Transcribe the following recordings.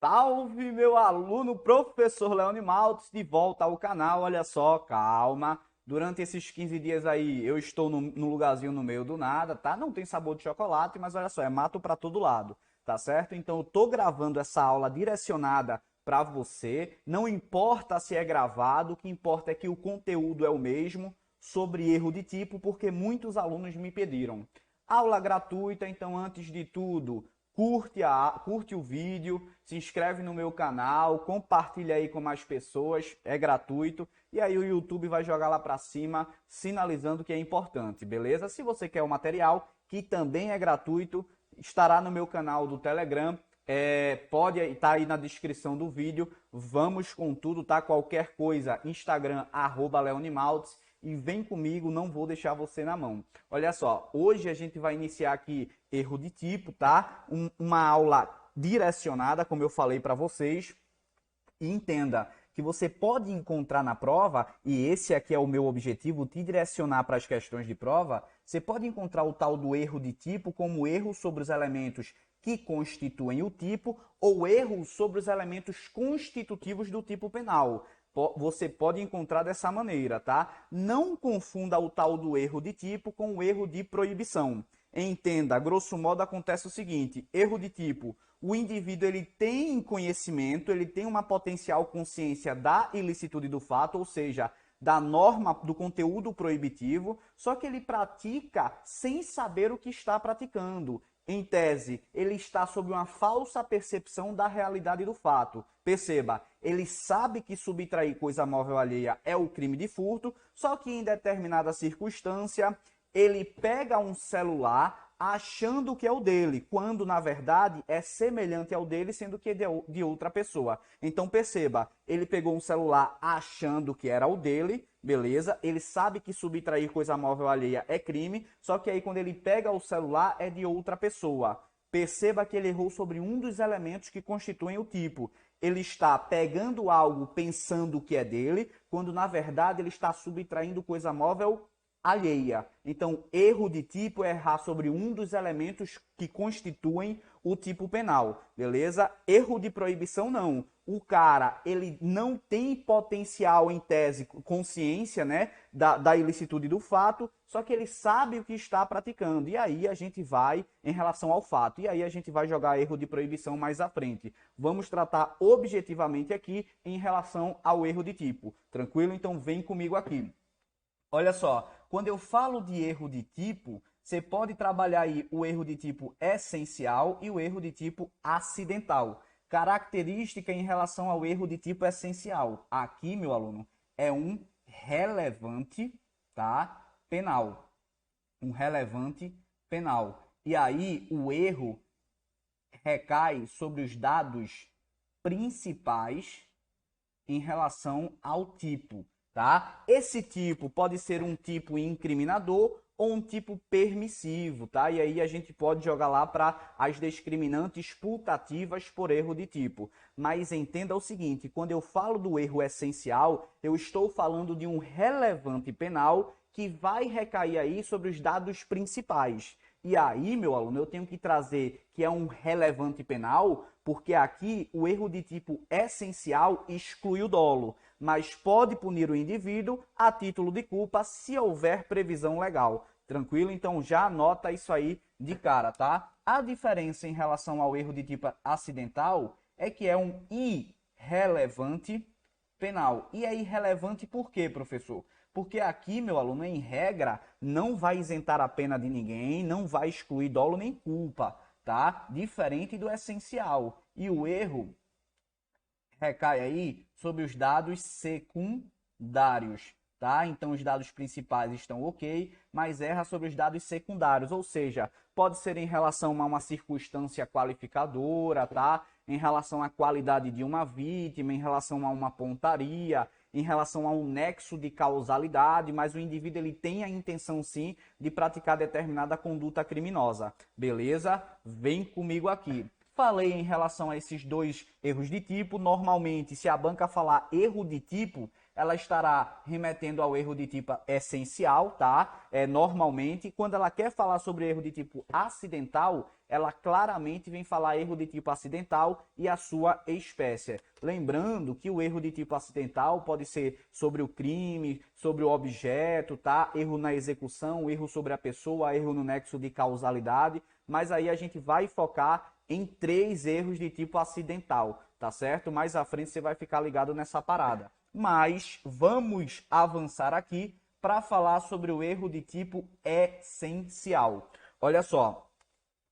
Salve, meu aluno, professor Leone Maltes, de volta ao canal. Olha só, calma. Durante esses 15 dias aí, eu estou no lugarzinho no meio do nada, tá? Não tem sabor de chocolate, mas olha só, é mato para todo lado, tá certo? Então, eu tô gravando essa aula direcionada para você. Não importa se é gravado, o que importa é que o conteúdo é o mesmo sobre erro de tipo, porque muitos alunos me pediram. Aula gratuita, então, antes de tudo, curte o vídeo, se inscreve no meu canal, compartilha aí com mais pessoas, é gratuito. E aí o YouTube vai jogar lá para cima, sinalizando que é importante, beleza? Se você quer o material, que também é gratuito, estará no meu canal do Telegram. Pode estar aí na descrição do vídeo. Vamos com tudo, tá? Qualquer coisa, Instagram, @leonimaltes. E vem comigo, não vou deixar você na mão. Olha só, hoje a gente vai iniciar aqui erro de tipo, tá? Uma aula direcionada, como eu falei para vocês. E entenda que você pode encontrar na prova, e esse aqui é o meu objetivo, te direcionar para as questões de prova, você pode encontrar o tal do erro de tipo como erro sobre os elementos que constituem o tipo ou erro sobre os elementos constitutivos do tipo penal. Você pode encontrar dessa maneira, tá? Não confunda o tal do erro de tipo com o erro de proibição. Entenda, grosso modo acontece o seguinte: erro de tipo, o indivíduo ele tem conhecimento, ele tem uma potencial consciência da ilicitude do fato, ou seja, da norma do conteúdo proibitivo, só que ele pratica sem saber o que está praticando. Em tese, ele está sob uma falsa percepção da realidade do fato. Perceba, ele sabe que subtrair coisa móvel alheia é o crime de furto, só que em determinada circunstância ele pega um celular achando que é o dele, quando na verdade é semelhante ao dele, sendo que é de outra pessoa. Então perceba, ele pegou um celular achando que era o dele, beleza? Ele sabe que subtrair coisa móvel alheia é crime, só que aí quando ele pega o celular é de outra pessoa. Perceba que ele errou sobre um dos elementos que constituem o tipo. Ele está pegando algo pensando que é dele, quando na verdade ele está subtraindo coisa móvel alheia. Então, erro de tipo é errar sobre um dos elementos que constituem o tipo penal, beleza? Erro de proibição não. O cara, ele não tem potencial em tese, consciência, né, da ilicitude do fato, só que ele sabe o que está praticando. E aí a gente vai em relação ao fato. E aí a gente vai jogar erro de proibição mais à frente. Vamos tratar objetivamente aqui em relação ao erro de tipo. Tranquilo? Então vem comigo aqui. Olha só, quando eu falo de erro de tipo, você pode trabalhar aí o erro de tipo essencial e o erro de tipo acidental. Característica em relação ao erro de tipo essencial. Aqui, meu aluno, é um relevante, tá? Penal. Um relevante penal. E aí o erro recai sobre os dados principais em relação ao tipo, tá? Esse tipo pode ser um tipo incriminador ou um tipo permissivo, tá? E aí a gente pode jogar lá para as discriminantes putativas por erro de tipo. Mas entenda o seguinte, quando eu falo do erro essencial, eu estou falando de um relevante penal que vai recair aí sobre os dados principais. E aí, meu aluno, eu tenho que trazer que é um relevante penal, porque aqui o erro de tipo essencial exclui o dolo, mas pode punir o indivíduo a título de culpa se houver previsão legal. Tranquilo? Então já anota isso aí de cara, tá? A diferença em relação ao erro de tipo acidental é que é um irrelevante penal. E é irrelevante por quê, professor? Porque aqui, meu aluno, em regra, não vai isentar a pena de ninguém, não vai excluir dolo nem culpa, tá? Diferente do essencial. E o erro recai aí sobre os dados secundários, tá? Então os dados principais estão ok, mas erra sobre os dados secundários, ou seja, pode ser em relação a uma circunstância qualificadora, tá? Em relação à qualidade de uma vítima, em relação a uma pontaria, em relação a um nexo de causalidade, mas o indivíduo ele tem a intenção sim de praticar determinada conduta criminosa. Beleza? Vem comigo aqui. Falei em relação a esses dois erros de tipo. Normalmente, se a banca falar erro de tipo, ela estará remetendo ao erro de tipo essencial, tá? Normalmente, quando ela quer falar sobre erro de tipo acidental, ela claramente vem falar erro de tipo acidental e a sua espécie. Lembrando que o erro de tipo acidental pode ser sobre o crime, sobre o objeto, tá? Erro na execução, erro sobre a pessoa, erro no nexo de causalidade, mas aí a gente vai focar em 3 erros de tipo acidental, tá certo? Mais à frente você vai ficar ligado nessa parada. Mas vamos avançar aqui para falar sobre o erro de tipo essencial. Olha só,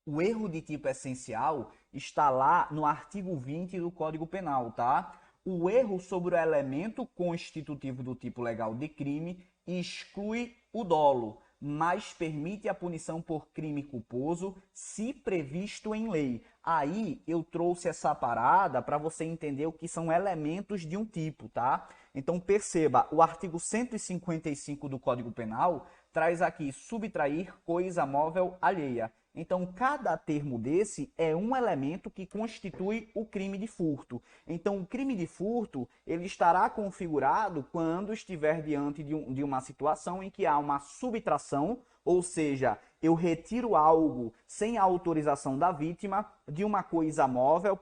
o erro de tipo essencial está lá no artigo 20 do Código Penal, tá? O erro sobre o elemento constitutivo do tipo legal de crime exclui o dolo, mas permite a punição por crime culposo se previsto em lei. Aí eu trouxe essa parada para você entender o que são elementos de um tipo, tá? Então perceba, o artigo 155 do Código Penal traz aqui subtrair coisa móvel alheia. Então, cada termo desse é um elemento que constitui o crime de furto. Então, o crime de furto, ele estará configurado quando estiver diante de uma situação em que há uma subtração, ou seja, eu retiro algo sem a autorização da vítima de uma coisa móvel,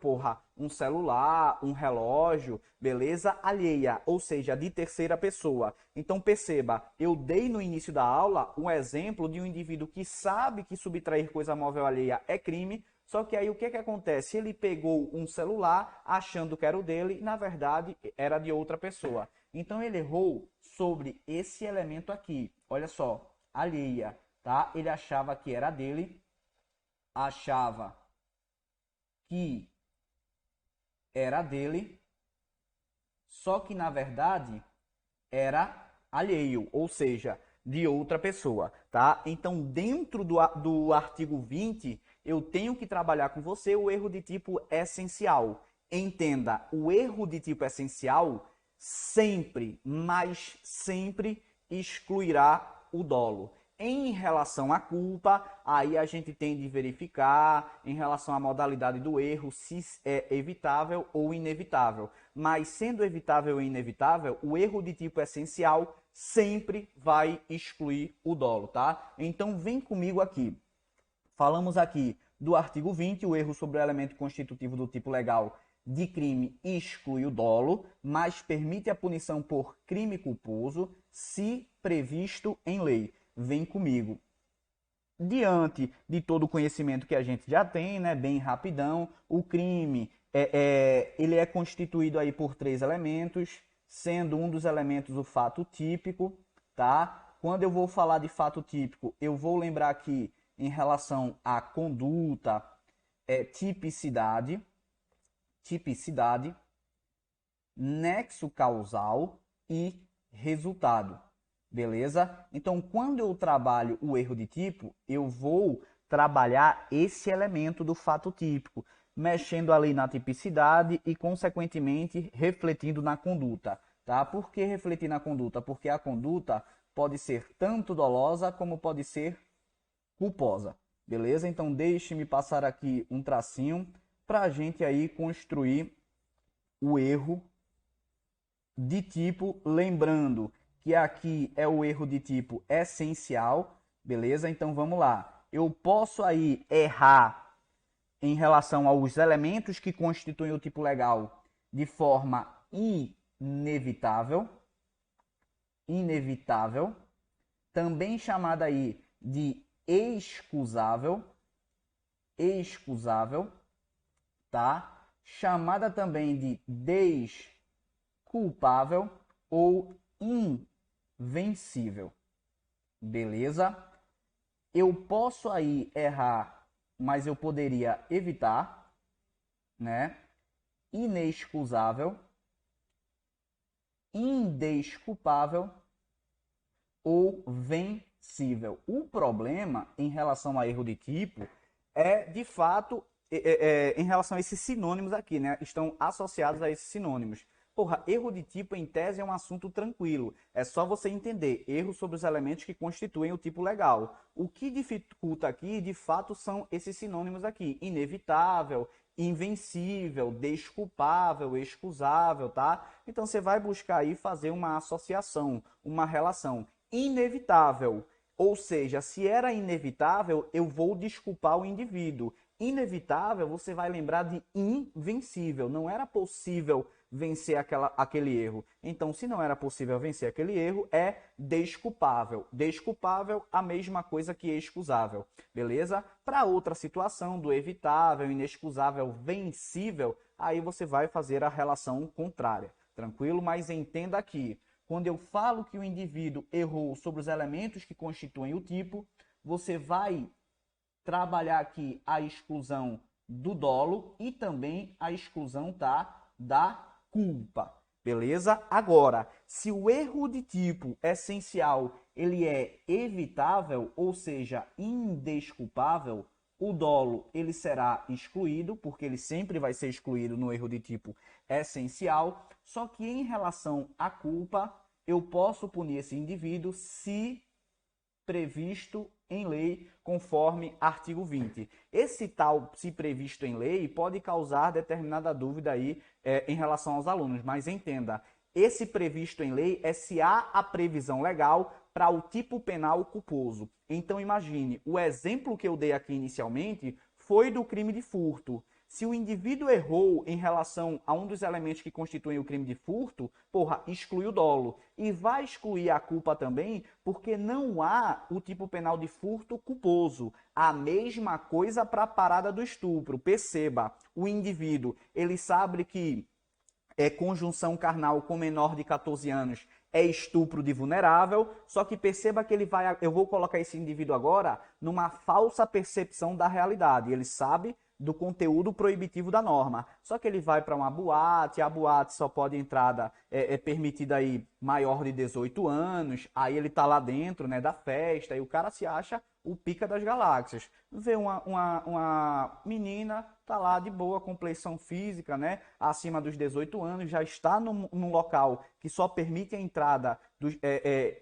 um celular, um relógio, beleza? Alheia, ou seja, de terceira pessoa. Então perceba, eu dei no início da aula um exemplo de um indivíduo que sabe que subtrair coisa móvel alheia é crime, só que aí o que acontece? Ele pegou um celular achando que era o dele e na verdade era de outra pessoa. Então ele errou sobre esse elemento aqui. Olha só, alheia, tá? Ele achava que era dele, achava que era dele, só que na verdade era alheio, ou seja, de outra pessoa, tá? Então, dentro do artigo 20, eu tenho que trabalhar com você o erro de tipo essencial. Entenda, o erro de tipo essencial sempre, mas sempre excluirá o dolo. Em relação à culpa, aí a gente tem de verificar em relação à modalidade do erro se é evitável ou inevitável. Mas sendo evitável ou inevitável, o erro de tipo essencial sempre vai excluir o dolo, tá? Então vem comigo aqui. Falamos aqui do artigo 20, o erro sobre o elemento constitutivo do tipo legal de crime exclui o dolo, mas permite a punição por crime culposo se previsto em lei. Vem comigo. Diante de todo o conhecimento que a gente já tem, né, bem rapidão, o crime ele é constituído aí por 3 elementos, sendo um dos elementos o fato típico, tá? Quando eu vou falar de fato típico, eu vou lembrar aqui em relação à conduta, tipicidade, nexo causal e resultado. Beleza? Então, quando eu trabalho o erro de tipo, eu vou trabalhar esse elemento do fato típico, mexendo ali na tipicidade e, consequentemente, refletindo na conduta. Tá? Por que refletir na conduta? Porque a conduta pode ser tanto dolosa como pode ser culposa. Beleza? Então, deixe-me passar aqui um tracinho para a gente aí construir o erro de tipo, lembrando que aqui é o erro de tipo essencial, beleza? Então vamos lá. Eu posso aí errar em relação aos elementos que constituem o tipo legal de forma inevitável, também chamada aí de excusável, tá? Chamada também de desculpável ou invencível. Beleza? Eu posso aí errar, mas eu poderia evitar, né? Inexcusável, indesculpável ou vencível. O problema em relação a erro de tipo é, de fato, em relação a esses sinônimos aqui, né? Estão associados a esses sinônimos. Porra, erro de tipo, em tese, é um assunto tranquilo. É só você entender erro sobre os elementos que constituem o tipo legal. O que dificulta aqui, de fato, são esses sinônimos aqui. Inevitável, invencível, desculpável, excusável, tá? Então você vai buscar aí fazer uma associação, uma relação. Inevitável, ou seja, se era inevitável, eu vou desculpar o indivíduo. Inevitável, você vai lembrar de invencível. Não era possível vencer aquele erro. Então, se não era possível vencer aquele erro, é desculpável. Desculpável, a mesma coisa que excusável. Beleza? Para outra situação, do evitável, inexcusável, vencível, aí você vai fazer a relação contrária. Tranquilo? Mas entenda aqui, quando eu falo que o indivíduo errou sobre os elementos que constituem o tipo, você vai trabalhar aqui a exclusão do dolo e também a exclusão da culpa. Beleza? Agora, se o erro de tipo essencial ele é evitável, ou seja, indesculpável, o dolo ele será excluído, porque ele sempre vai ser excluído no erro de tipo essencial. Só que em relação à culpa, eu posso punir esse indivíduo se previsto em lei, conforme artigo 20. Esse tal se previsto em lei pode causar determinada dúvida aí em relação aos alunos, mas entenda, esse previsto em lei é se há a previsão legal para o tipo penal culposo. Então imagine, o exemplo que eu dei aqui inicialmente foi do crime de furto. Se o indivíduo errou em relação a um dos elementos que constituem o crime de furto, porra, exclui o dolo. E vai excluir a culpa também, porque não há o tipo penal de furto culposo. A mesma coisa para a parada do estupro. Perceba, o indivíduo, ele sabe que conjunção carnal com menor de 14 anos é estupro de vulnerável, só que perceba que eu vou colocar esse indivíduo agora numa falsa percepção da realidade. Ele sabe do conteúdo proibitivo da norma. Só que ele vai para uma boate, a boate só pode entrada, é permitida aí maior de 18 anos, aí ele tá lá dentro, né, da festa, e o cara se acha o pica das galáxias. Vê uma menina, tá lá de boa, complexão física, né, acima dos 18 anos, já está num local que só permite a entrada do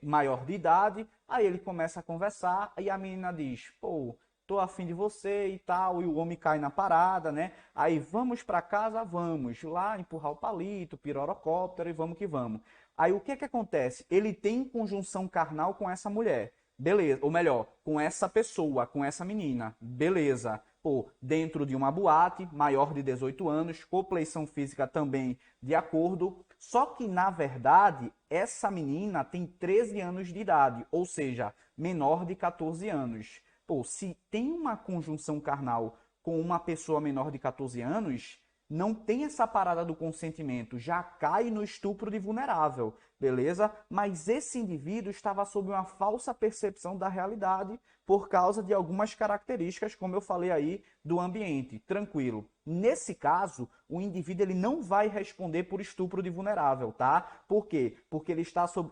maior de idade, aí ele começa a conversar, e a menina diz, pô, tô afim de você e tal, e o homem cai na parada, né? Aí vamos para casa, vamos lá empurrar o palito, pirorocóptero e vamos que vamos. Aí o que que acontece? Ele tem conjunção carnal com essa mulher, beleza, ou melhor, com essa pessoa, com essa menina, beleza. Pô, dentro de uma boate, maior de 18 anos, compleição física também de acordo, só que na verdade essa menina tem 13 anos de idade, ou seja, menor de 14 anos. Pô, se tem uma conjunção carnal com uma pessoa menor de 14 anos, não tem essa parada do consentimento, já cai no estupro de vulnerável, beleza? Mas esse indivíduo estava sob uma falsa percepção da realidade por causa de algumas características, como eu falei aí, do ambiente. Tranquilo. Nesse caso, o indivíduo ele não vai responder por estupro de vulnerável, tá? Por quê? Porque ele está sob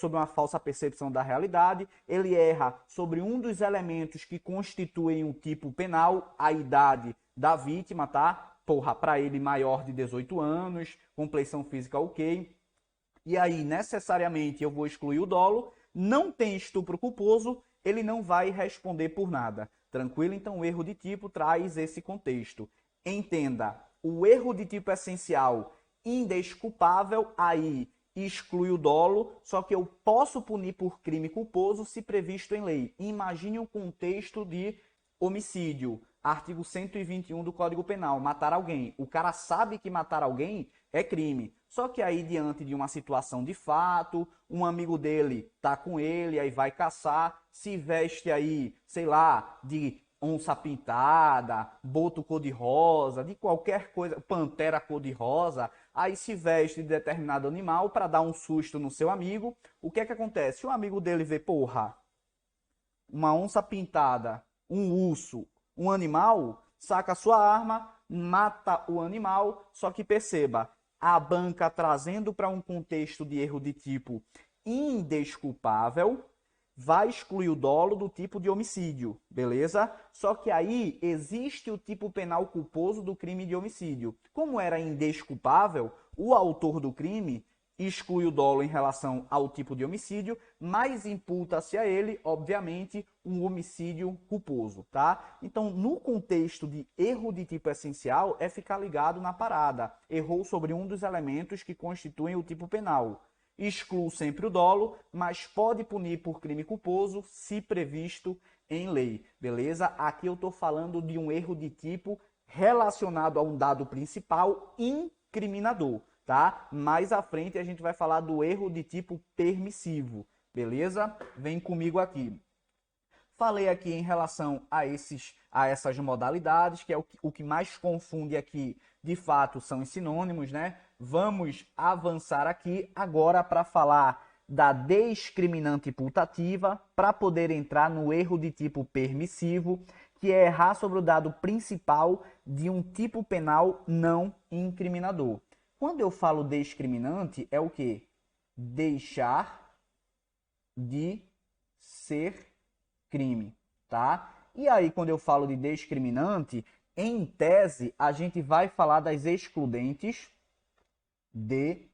uma falsa percepção da realidade, ele erra sobre um dos elementos que constituem um tipo penal, a idade da vítima, tá? Porra, para ele maior de 18 anos, complexão física ok. E aí, necessariamente, eu vou excluir o dolo. Não tem estupro culposo, ele não vai responder por nada. Tranquilo? Então, o erro de tipo traz esse contexto. Entenda, o erro de tipo essencial indesculpável, aí exclui o dolo, só que eu posso punir por crime culposo se previsto em lei. Imagine um contexto de homicídio, artigo 121 do Código Penal, matar alguém. O cara sabe que matar alguém é crime. Só que aí, diante de uma situação de fato, um amigo dele tá com ele, aí vai caçar, se veste aí, sei lá, de onça pintada, boto cor-de-rosa, de qualquer coisa, pantera cor-de-rosa, aí se veste de determinado animal para dar um susto no seu amigo. O que é que acontece? O amigo dele vê, porra, uma onça pintada, um urso, um animal, saca a sua arma, mata o animal, só que perceba, a banca trazendo para um contexto de erro de tipo indesculpável, vai excluir o dolo do tipo de homicídio, beleza? Só que aí existe o tipo penal culposo do crime de homicídio. Como era indesculpável, o autor do crime exclui o dolo em relação ao tipo de homicídio, mas imputa-se a ele, obviamente, um homicídio culposo, tá? Então, no contexto de erro de tipo essencial, é ficar ligado na parada. Errou sobre um dos elementos que constituem o tipo penal. Exclui sempre o dolo, mas pode punir por crime culposo se previsto em lei, beleza? Aqui eu estou falando de um erro de tipo relacionado a um dado principal incriminador, tá? Mais à frente a gente vai falar do erro de tipo permissivo, beleza? Vem comigo aqui. Falei aqui em relação a essas modalidades, que é o que mais confunde aqui, de fato, são os sinônimos, né? Vamos avançar aqui agora para falar da discriminante putativa, para poder entrar no erro de tipo permissivo, que é errar sobre o dado principal de um tipo penal não incriminador. Quando eu falo discriminante, é o quê? Deixar de ser crime, tá? E aí, quando eu falo de discriminante, em tese, a gente vai falar das excludentes de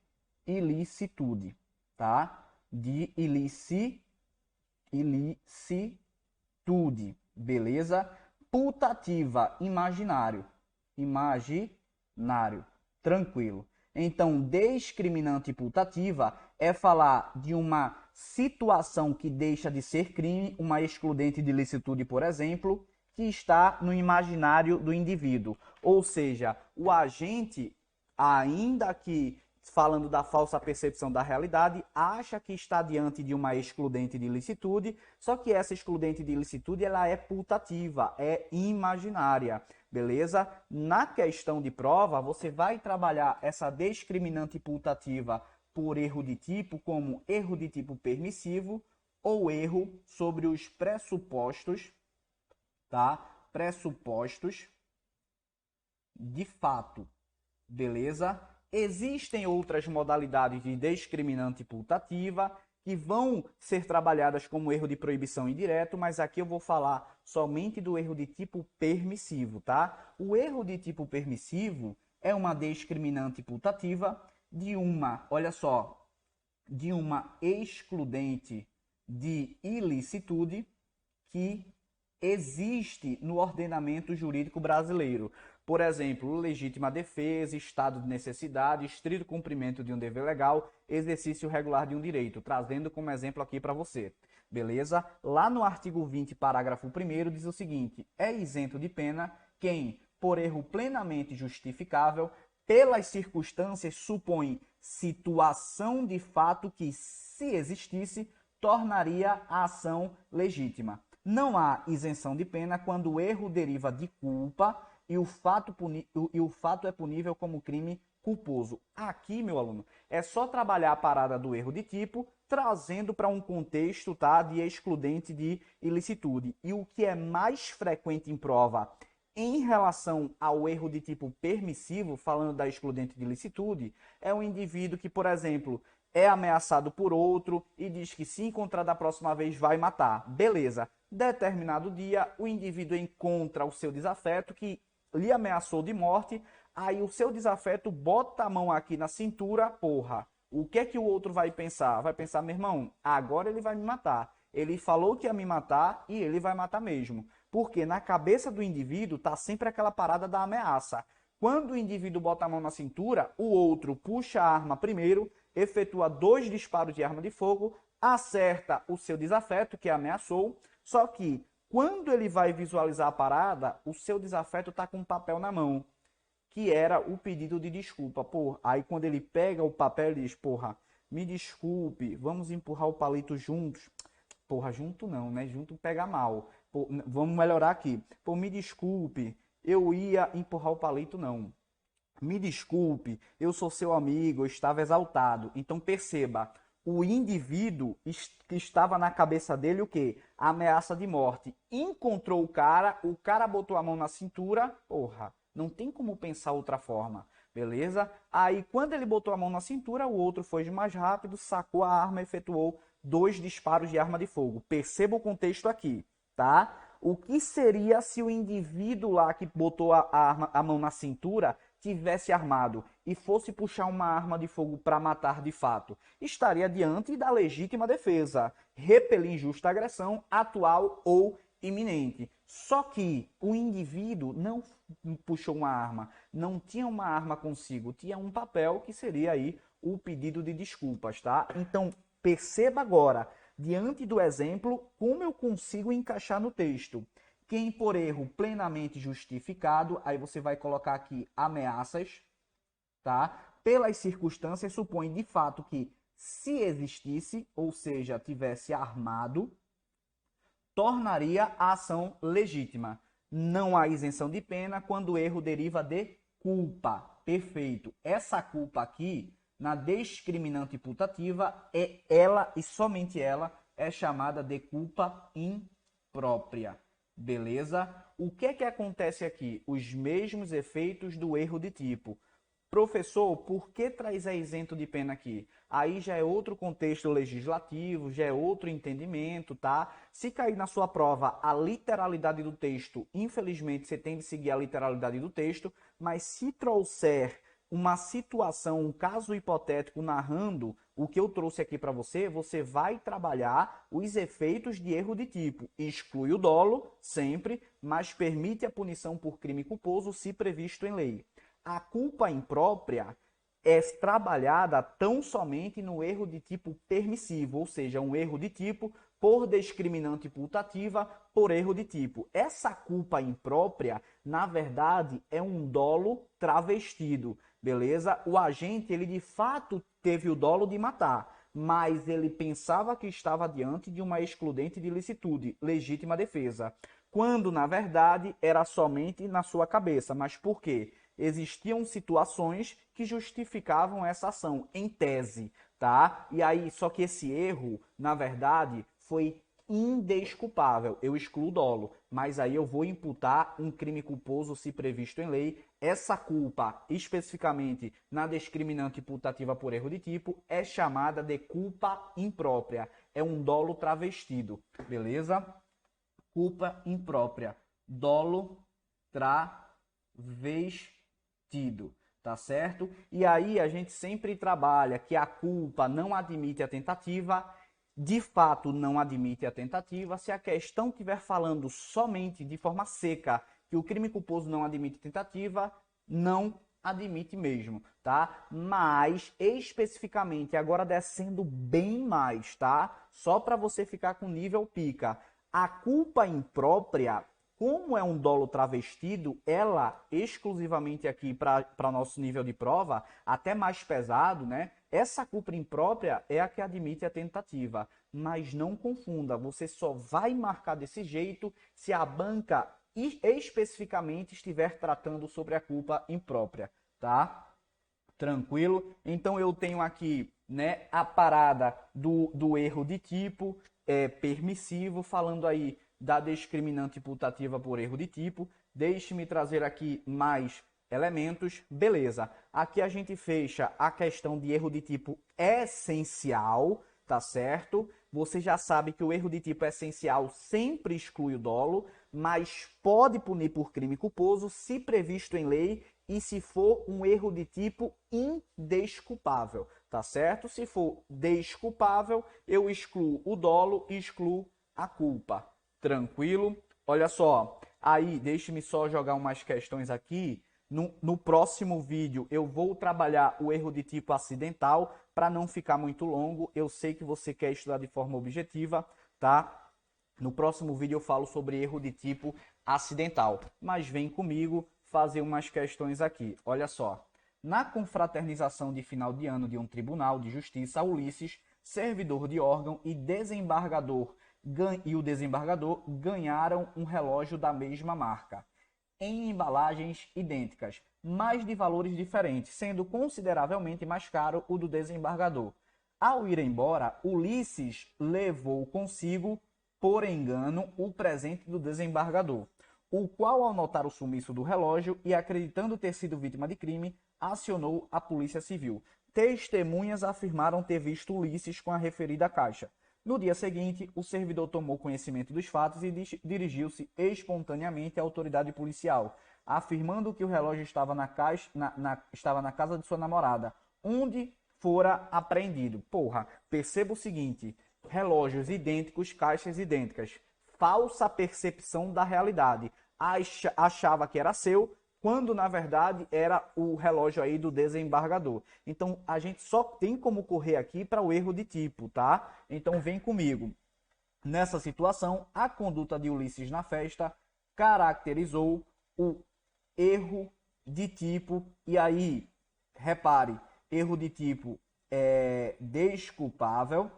ilicitude, tá? De ilicitude, beleza? Putativa, imaginário. Imaginário, tranquilo. Então, discriminante putativa é falar de uma situação que deixa de ser crime, uma excludente de licitude, por exemplo, que está no imaginário do indivíduo. Ou seja, o agente, ainda que falando da falsa percepção da realidade, acha que está diante de uma excludente de ilicitude, só que essa excludente de ilicitude ela é putativa, é imaginária, beleza? Na questão de prova, você vai trabalhar essa discriminante putativa por erro de tipo como erro de tipo permissivo ou erro sobre os pressupostos, tá? Pressupostos de fato, beleza? Existem outras modalidades de discriminante putativa que vão ser trabalhadas como erro de proibição indireto, mas aqui eu vou falar somente do erro de tipo permissivo, tá? O erro de tipo permissivo é uma discriminante putativa de uma, olha só, de uma excludente de ilicitude que existe no ordenamento jurídico brasileiro. Por exemplo, legítima defesa, estado de necessidade, estrito cumprimento de um dever legal, exercício regular de um direito, trazendo como exemplo aqui para você. Beleza? Lá no artigo 20, parágrafo 1º, diz o seguinte: é isento de pena quem, por erro plenamente justificável, pelas circunstâncias supõe situação de fato que, se existisse, tornaria a ação legítima. Não há isenção de pena quando o erro deriva de culpa e o fato é punível como crime culposo. Aqui, meu aluno, é só trabalhar a parada do erro de tipo, trazendo para um contexto, tá, de excludente de ilicitude. E o que é mais frequente em prova em relação ao erro de tipo permissivo, falando da excludente de ilicitude, é um indivíduo que, por exemplo, é ameaçado por outro e diz que se encontrar da próxima vez vai matar. Beleza. Determinado dia, o indivíduo encontra o seu desafeto que lhe ameaçou de morte, aí o seu desafeto bota a mão aqui na cintura, porra. O que é que o outro vai pensar? Vai pensar, meu irmão, agora ele vai me matar. Ele falou que ia me matar e ele vai matar mesmo. Porque na cabeça do indivíduo tá sempre aquela parada da ameaça. Quando o indivíduo bota a mão na cintura, o outro puxa a arma primeiro, efetua 2 disparos de arma de fogo, acerta o seu desafeto, que ameaçou, só que quando ele vai visualizar a parada, o seu desafeto está com um papel na mão, que era o pedido de desculpa. Porra, aí quando ele pega o papel, ele diz, porra, me desculpe, vamos empurrar o palito juntos. Porra, junto não, né? Junto pega mal. Porra, vamos melhorar aqui. Pô, me desculpe, eu ia empurrar o palito, não. Me desculpe, eu sou seu amigo, eu estava exaltado. Então perceba, o indivíduo que estava na cabeça dele o quê? A ameaça de morte. Encontrou o cara botou a mão na cintura, porra, não tem como pensar outra forma, beleza? Aí quando ele botou a mão na cintura, o outro foi mais rápido, sacou a arma e efetuou 2 disparos de arma de fogo. Perceba o contexto aqui, tá? O que seria se o indivíduo lá que botou a mão na cintura tivesse armado e fosse puxar uma arma de fogo para matar de fato, estaria diante da legítima defesa, repelir injusta agressão atual ou iminente. Só que o indivíduo não puxou uma arma, não tinha uma arma consigo, tinha um papel que seria aí o pedido de desculpas, tá? Então, perceba agora, diante do exemplo, como eu consigo encaixar no texto. Quem por erro plenamente justificado, aí você vai colocar aqui ameaças, tá? Pelas circunstâncias, supõe de fato que se existisse, ou seja, tivesse armado, tornaria a ação legítima. Não há isenção de pena quando o erro deriva de culpa. Perfeito. Essa culpa aqui, na discriminante putativa, é ela e somente ela é chamada de culpa imprópria. Beleza? O que é que acontece aqui? Os mesmos efeitos do erro de tipo. Professor, por que traz a isento de pena aqui? Aí já é outro contexto legislativo, já é outro entendimento, tá? Se cair na sua prova a literalidade do texto, infelizmente você tem de seguir a literalidade do texto, mas se trouxer uma situação, um caso hipotético narrando o que eu trouxe aqui para você, você vai trabalhar os efeitos de erro de tipo. Exclui o dolo, sempre, mas permite a punição por crime culposo se previsto em lei. A culpa imprópria é trabalhada tão somente no erro de tipo permissivo, ou seja, um erro de tipo por discriminante putativa por erro de tipo. Essa culpa imprópria, na verdade, é um dolo travestido, beleza? O agente, ele de fato teve o dolo de matar, mas ele pensava que estava diante de uma excludente de licitude, legítima defesa, quando, na verdade, era somente na sua cabeça. Mas por quê? Existiam situações que justificavam essa ação, em tese, tá? E aí, só que esse erro, na verdade, foi indesculpável. Eu excluo o dolo, mas aí eu vou imputar um crime culposo se previsto em lei. Essa culpa, especificamente na discriminante putativa por erro de tipo, é chamada de culpa imprópria. É um dolo travestido, beleza? Culpa imprópria. Dolo travestido. Tá certo? E aí a gente sempre trabalha que a culpa não admite a tentativa, de fato não admite a tentativa, se a questão estiver falando somente de forma seca que o crime culposo não admite tentativa, não admite mesmo, tá? Mas especificamente, agora descendo bem mais, tá? Só para você ficar com nível pica, a culpa imprópria, como é um dolo travestido, ela exclusivamente aqui para nosso nível de prova, até mais pesado, né? Essa culpa imprópria é a que admite a tentativa. Mas não confunda, você só vai marcar desse jeito se a banca especificamente estiver tratando sobre a culpa imprópria, tá? Tranquilo? Então eu tenho aqui, né, a parada do erro de tipo permissivo, falando aí da discriminante putativa por erro de tipo. Deixe-me trazer aqui mais elementos. Beleza. Aqui a gente fecha a questão de erro de tipo essencial, tá certo? Você já sabe que o erro de tipo essencial sempre exclui o dolo, mas pode punir por crime culposo se previsto em lei e se for um erro de tipo indesculpável, tá certo? Se for desculpável, eu excluo o dolo e excluo a culpa. Tranquilo? Olha só, aí deixe-me só jogar umas questões aqui. No próximo vídeo eu vou trabalhar o erro de tipo acidental para não ficar muito longo. Eu sei que você quer estudar de forma objetiva, tá? No próximo vídeo eu falo sobre erro de tipo acidental, mas vem comigo fazer umas questões aqui. Olha só, na confraternização de final de ano de um tribunal de justiça, Ulisses, servidor de órgão e o desembargador ganharam um relógio da mesma marca, em embalagens idênticas, mas de valores diferentes, sendo consideravelmente mais caro o do desembargador. Ao ir embora, Ulisses levou consigo, por engano, o presente do desembargador, o qual, ao notar o sumiço do relógio e acreditando ter sido vítima de crime, acionou a Polícia Civil. Testemunhas afirmaram ter visto Ulisses com a referida caixa. No dia seguinte, o servidor tomou conhecimento dos fatos e dirigiu-se espontaneamente à autoridade policial, afirmando que o relógio estava estava na casa de sua namorada, onde fora apreendido. Porra, perceba o seguinte, relógios idênticos, caixas idênticas, falsa percepção da realidade. Achava que era seu, quando na verdade era o relógio aí do desembargador. Então a gente só tem como correr aqui para o erro de tipo, tá? Então vem comigo. Nessa situação, a conduta de Ulisses na festa caracterizou o erro de tipo. E aí, repare, erro de tipo é desculpável,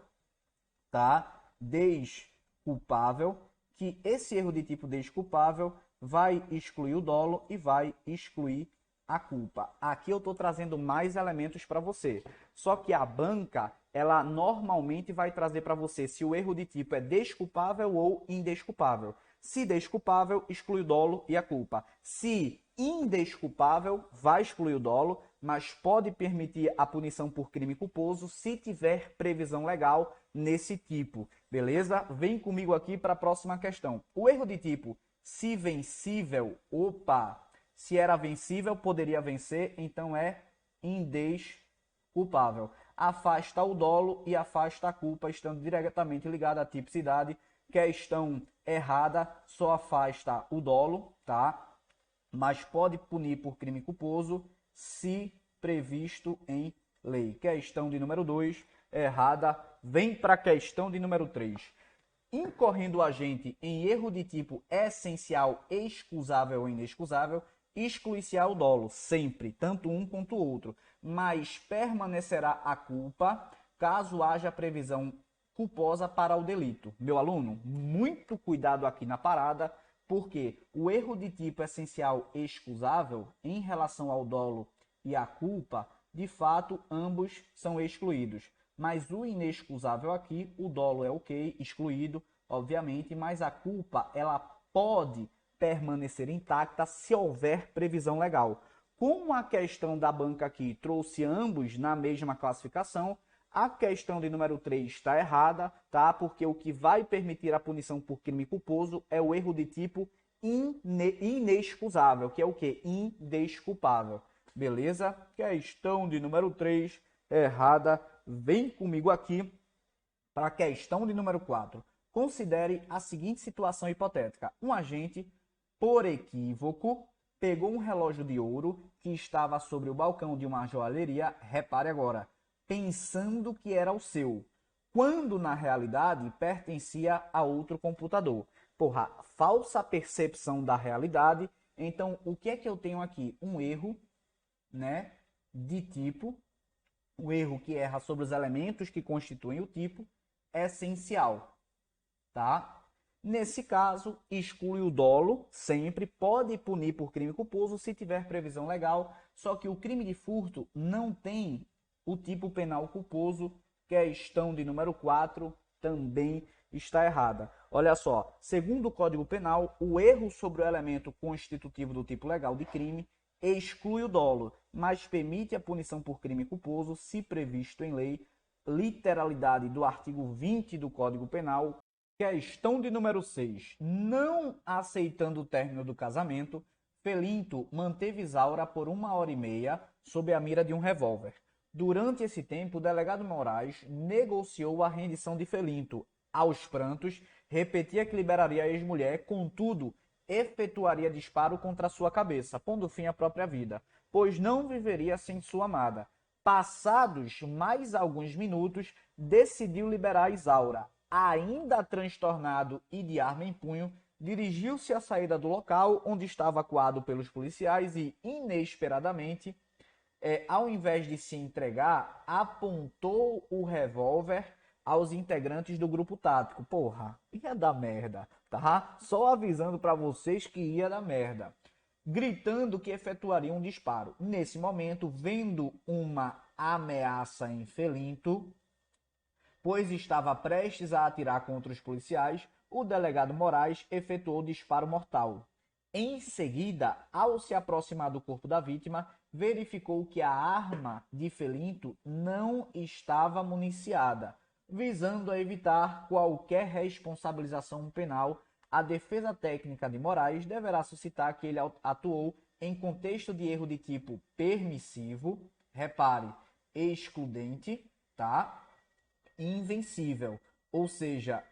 tá? Desculpável, que esse erro de tipo desculpável vai excluir o dolo e vai excluir a culpa. Aqui eu estou trazendo mais elementos para você. Só que a banca, ela normalmente vai trazer para você se o erro de tipo é desculpável ou indesculpável. Se desculpável, exclui o dolo e a culpa. Se indesculpável, vai excluir o dolo, mas pode permitir a punição por crime culposo se tiver previsão legal nesse tipo. Beleza? Vem comigo aqui para a próxima questão. O erro de tipo, se vencível, se era vencível, poderia vencer, então é indesculpável. Afasta o dolo e afasta a culpa, estando diretamente ligada à tipicidade. Questão errada, só afasta o dolo, tá? Mas pode punir por crime culposo se previsto em lei. Questão de número 2, errada. Vem para a questão de número 3. Incorrendo o agente em erro de tipo essencial, excusável ou inexcusável, exclui-se-á o dolo, sempre, tanto um quanto o outro, mas permanecerá a culpa caso haja previsão culposa para o delito. Meu aluno, muito cuidado aqui na parada, porque o erro de tipo essencial excusável em relação ao dolo e à culpa, de fato, ambos são excluídos. Mas o inexcusável aqui, o dolo é ok, excluído, obviamente, mas a culpa, ela pode permanecer intacta se houver previsão legal. Como a questão da banca aqui trouxe ambos na mesma classificação, a questão de número 3 está errada, tá? Porque o que vai permitir a punição por crime culposo é o erro de tipo inexcusável, que é o quê? Indesculpável. Beleza? Questão de número 3, errada. Vem comigo aqui para a questão de número 4. Considere a seguinte situação hipotética. Um agente, por equívoco, pegou um relógio de ouro que estava sobre o balcão de uma joalheria, repare agora, pensando que era o seu, quando na realidade pertencia a outro computador. Porra, falsa percepção da realidade. Então, o que é que eu tenho aqui? Um erro, né, de tipo, o erro que erra sobre os elementos que constituem o tipo, essencial, tá? Nesse caso, exclui o dolo, sempre pode punir por crime culposo se tiver previsão legal, só que o crime de furto não tem o tipo penal culposo. Questão de número 4 também está errada. Olha só, segundo o Código Penal, o erro sobre o elemento constitutivo do tipo legal de crime exclui o dolo, mas permite a punição por crime culposo se previsto em lei, literalidade do artigo 20 do Código Penal. Questão de número 6. Não aceitando o término do casamento, Felinto manteve Isaura por 1h30 sob a mira de um revólver. Durante esse tempo, o delegado Moraes negociou a rendição de Felinto. Aos prantos, repetia que liberaria a ex-mulher, contudo, efetuaria disparo contra sua cabeça, pondo fim à própria vida, pois não viveria sem sua amada. Passados mais alguns minutos, decidiu liberar Isaura. Ainda transtornado e de arma em punho, dirigiu-se à saída do local onde estava acuado pelos policiais e, inesperadamente, ao invés de se entregar, apontou o revólver aos integrantes do grupo tático. Porra, ia dar merda, tá? Só avisando para vocês que ia dar merda. Gritando que efetuaria um disparo. Nesse momento, vendo uma ameaça em Felinto, pois estava prestes a atirar contra os policiais, o delegado Moraes efetuou o disparo mortal. Em seguida, ao se aproximar do corpo da vítima, verificou que a arma de Felinto não estava municiada, visando a evitar qualquer responsabilização penal a defesa técnica de Moraes deverá suscitar que ele atuou em contexto de erro de tipo permissivo, repare, excludente, tá? Invencível, ou seja,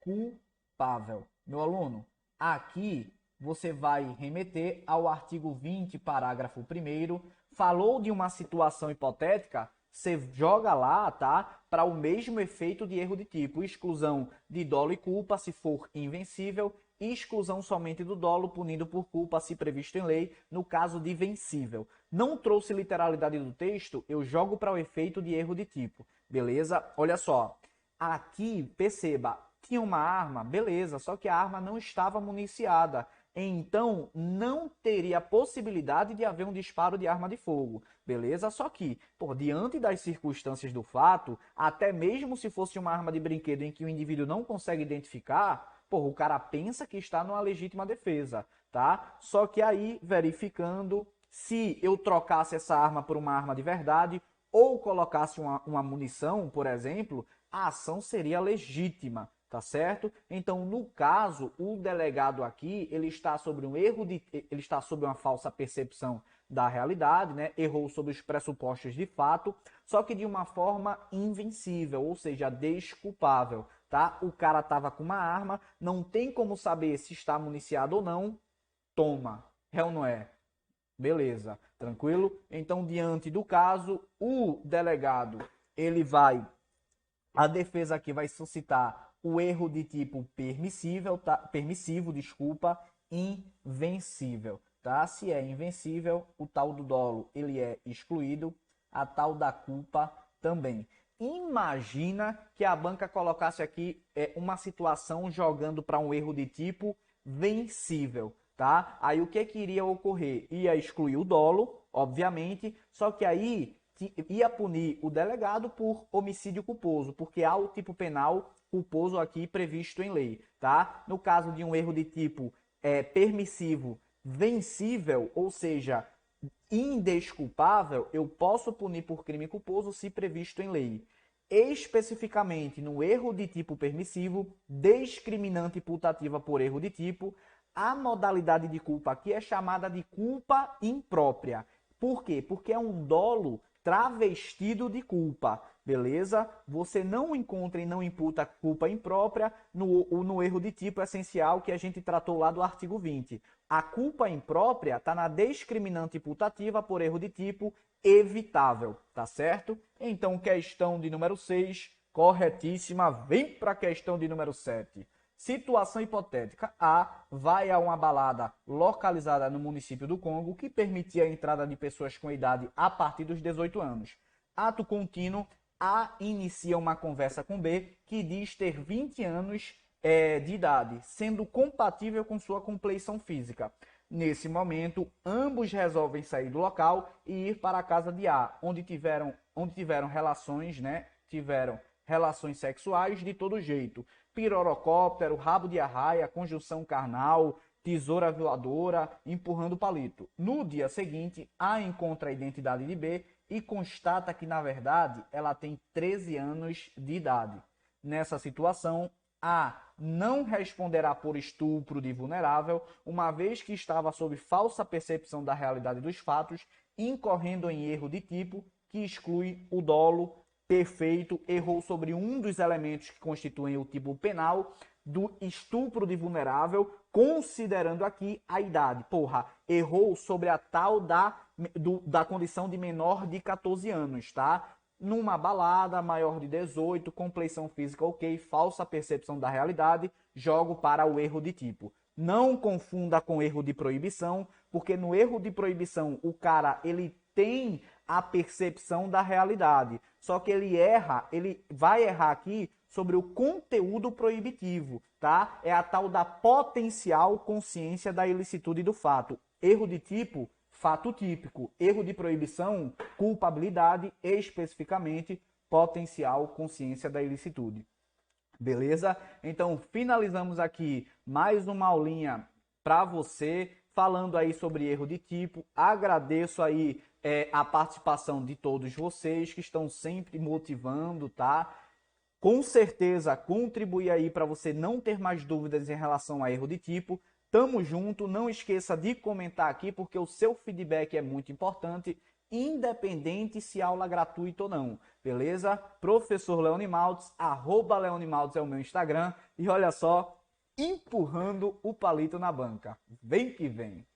desculpável. Meu aluno, aqui você vai remeter ao artigo 20, parágrafo 1º, falou de uma situação hipotética, você joga lá, tá? Para o mesmo efeito de erro de tipo, exclusão de dolo e culpa se for invencível, e exclusão somente do dolo, punido por culpa se previsto em lei, no caso de vencível. Não trouxe literalidade do texto, eu jogo para o efeito de erro de tipo, beleza? Olha só, aqui, perceba, tinha uma arma, beleza, só que a arma não estava municiada. Então, não teria possibilidade de haver um disparo de arma de fogo, beleza? Só que, diante das circunstâncias do fato, até mesmo se fosse uma arma de brinquedo em que o indivíduo não consegue identificar, o cara pensa que está numa legítima defesa, tá? Só que aí, verificando, se eu trocasse essa arma por uma arma de verdade ou colocasse uma munição, por exemplo, a ação seria legítima, tá certo? Então, no caso, o delegado aqui, ele está sobre um erro ele está sobre uma falsa percepção da realidade, né? Errou sobre os pressupostos de fato, só que de uma forma invencível, ou seja, desculpável, tá? O cara tava com uma arma, não tem como saber se está municiado ou não, toma. É ou não é? Beleza, tranquilo? Então, diante do caso, o delegado, a defesa aqui vai suscitar o erro de tipo permissível, tá? Permissivo, desculpa, invencível, tá? Se é invencível, o tal do dolo, ele é excluído, a tal da culpa também. Imagina que a banca colocasse aqui uma situação jogando para um erro de tipo vencível, tá? Aí o que iria ocorrer? Ia excluir o dolo, obviamente, só que aí ia punir o delegado por homicídio culposo, porque há o tipo penal culposo aqui previsto em lei, tá? No caso de um erro de tipo permissivo vencível, ou seja, indesculpável, eu posso punir por crime culposo se previsto em lei. Especificamente no erro de tipo permissivo, discriminante putativa por erro de tipo, a modalidade de culpa aqui é chamada de culpa imprópria. Por quê? Porque é um dolo travestido de culpa, beleza? Você não encontra e não imputa culpa imprópria no erro de tipo essencial que a gente tratou lá do artigo 20. A culpa imprópria está na discriminante imputativa por erro de tipo evitável, tá certo? Então, questão de número 6, corretíssima. Vem para a questão de número 7. Situação hipotética. A vai a uma balada localizada no município do Congo que permitia a entrada de pessoas com idade a partir dos 18 anos. Ato contínuo. A inicia uma conversa com B que diz ter 20 anos de idade, sendo compatível com sua compleição física. Nesse momento, ambos resolvem sair do local e ir para a casa de A, onde tiveram relações, né? Tiveram relações sexuais de todo jeito. Pirorocóptero, rabo de arraia, conjunção carnal, tesoura voadora, empurrando palito. No dia seguinte, A encontra a identidade de B e constata que, na verdade, ela tem 13 anos de idade. Nessa situação, A não responderá por estupro de vulnerável, uma vez que estava sob falsa percepção da realidade dos fatos, incorrendo em erro de tipo que exclui o dolo perfeito, errou sobre um dos elementos que constituem o tipo penal do estupro de vulnerável, considerando aqui a idade. Errou sobre a tal da condição de menor de 14 anos, tá? Numa balada, maior de 18, compleição física ok, falsa percepção da realidade, jogo para o erro de tipo. Não confunda com erro de proibição, porque no erro de proibição o cara ele tem a percepção da realidade, só que ele vai errar aqui sobre o conteúdo proibitivo, tá? É a tal da potencial consciência da ilicitude do fato. Erro de tipo, fato típico. Erro de proibição, culpabilidade, especificamente potencial consciência da ilicitude. Beleza? Então, finalizamos aqui mais uma aulinha para você, falando aí sobre erro de tipo. Agradeço aí a participação de todos vocês que estão sempre motivando, tá? com certeza contribuir aí para você não ter mais dúvidas em relação a erro de tipo. Tamo junto, não esqueça de comentar aqui porque o seu feedback é muito importante, independente se aula gratuita ou não, beleza? Professor Leone Maltz, @LeoneMaltz é o meu Instagram e olha só, empurrando o palito na banca. Vem que vem!